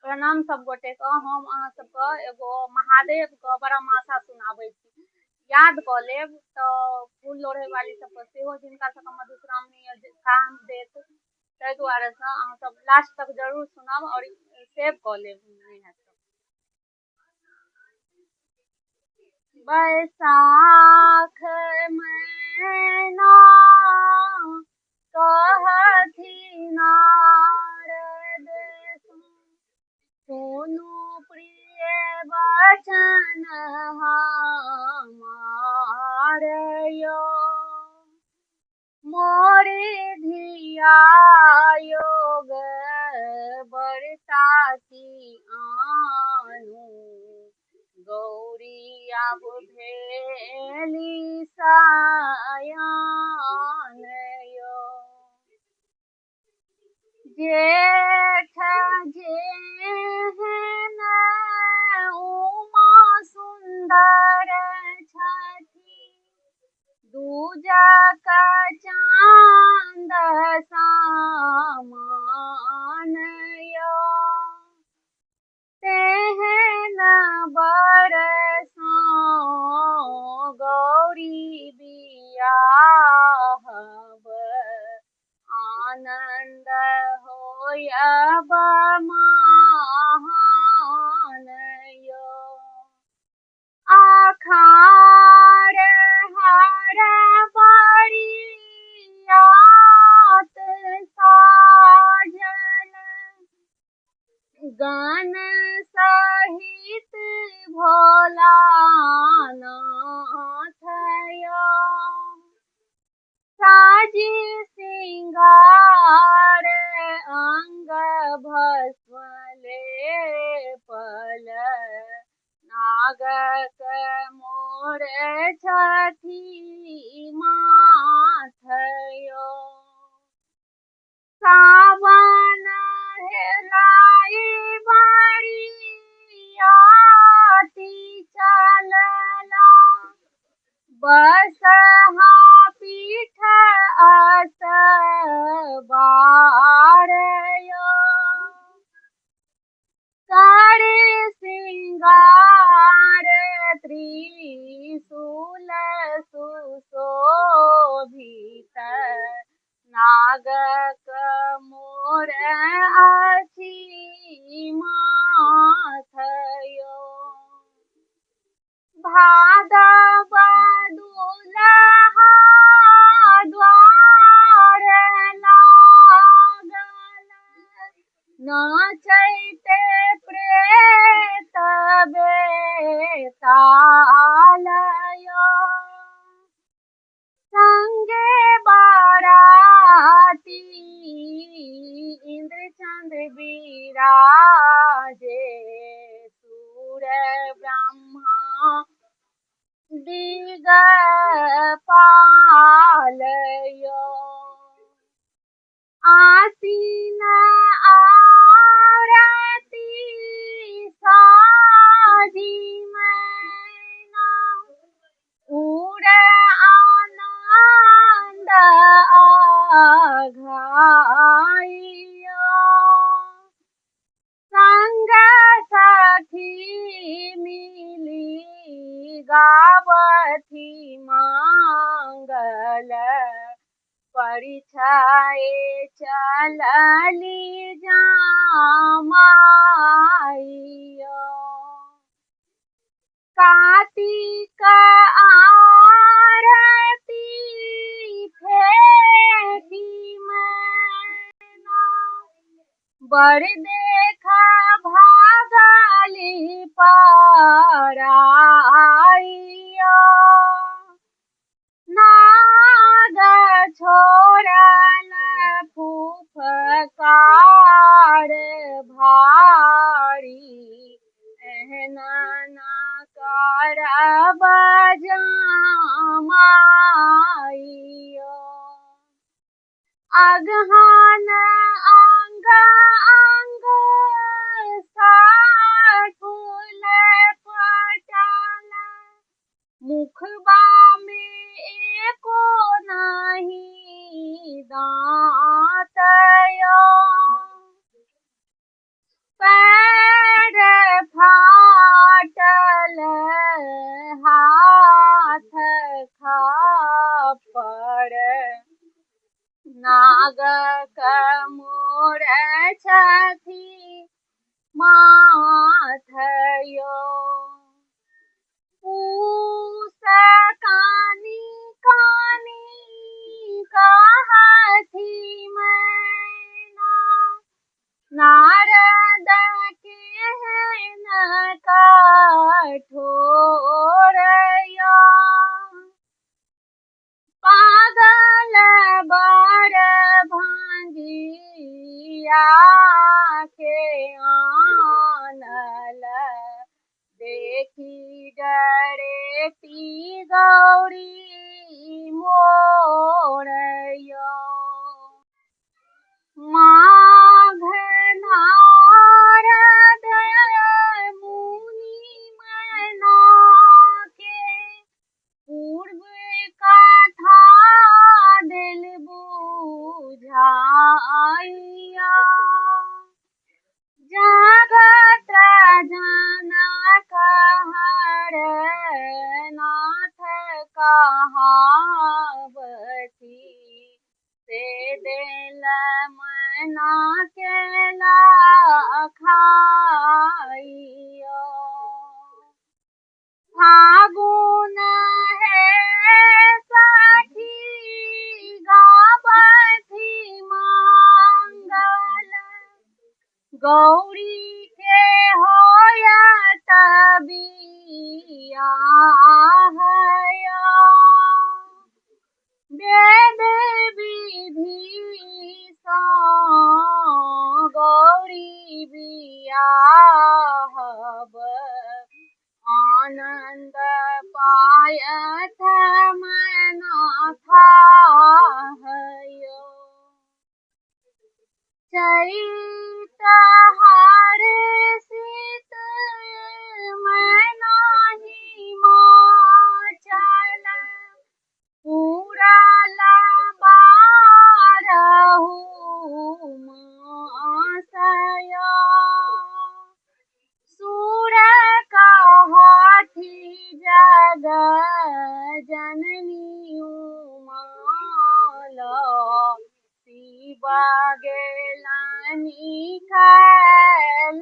प्रणाम सब गोटे के। हम अहाँ सबके एगो महादेव के बरमासा सुनाबै छी। याद कऽ लेब तऽ फूल लोढ़े वाली सबके सेहो जिनका सबके मधुश्रावणी काम देत, ताहि दुआरे से अहाँ सब लास्ट तक जरूर सुनब और सेव कऽ लेब। बैसाख महीना कहथि नारद सुनु प्रिय वचन हमार यो, मोरे धिया योग बरसाती आनु, गौरी अब भेली सयान यो। जेठ जेहन उमा सुंदर छथि, दूजक चांद समान यो, तेहन बरसो गौरी बियाहब, आनंद होयब महान यो। आखार हर बरियात साजल, गान सहित भोलानाथ यो, साजी सिंगार अंग भस्म लेपल, नागक मोर छथि माथ यो, सावन हेलाई बरियाती चलला, बसहा पीठ असबार यो, करे सिंगार त्रिशूल सुशोभित, नागक मोर अछि माथ यो, भादव दुलहा द्वार लागल, नाचैते प्रेत बेताल यो, संगे बाराती इंद्रचंद्र विराजे, सूर ब्रह्मा दिगपाल यो, आसीन आरती साजी मैना, उड़े आनंद आघाइयो, संग सखी मिली गावथि मंगल, परिछाए चलली जामाइयो, कार्तिक आरती फेंकी मैना, बड़ देखा भागली पराइयो, नाग छोड़ल फुफकार भारी, एहन ना करब जमाइयो, अगहन अंग अंग फूल पटल, मुखबा में एको नहीं दांत यो, मोर छथि माथयो पूस कानी कानी कहथि मैना नारद केहन कठोर यो पागल बर भंगिया के आनल देखी डरे ती गौरी मोर यो माघ नारद मुनि मैना के पूर्व कथा दिल बुझाइया जगत जनक हर नाथ कहावती से दिल मना केला खाइयो फागुन है सखी गावथि मंगल गौरी के होयत बियाहया वेद विधि सँ गौरी बियाहब आनंद पायथ मना खाहयो चैत हर्षित मैना हिमाचल पूरल बारहु मासया सूर कहथि जग जननी उमाला शिव गेलनि कैलास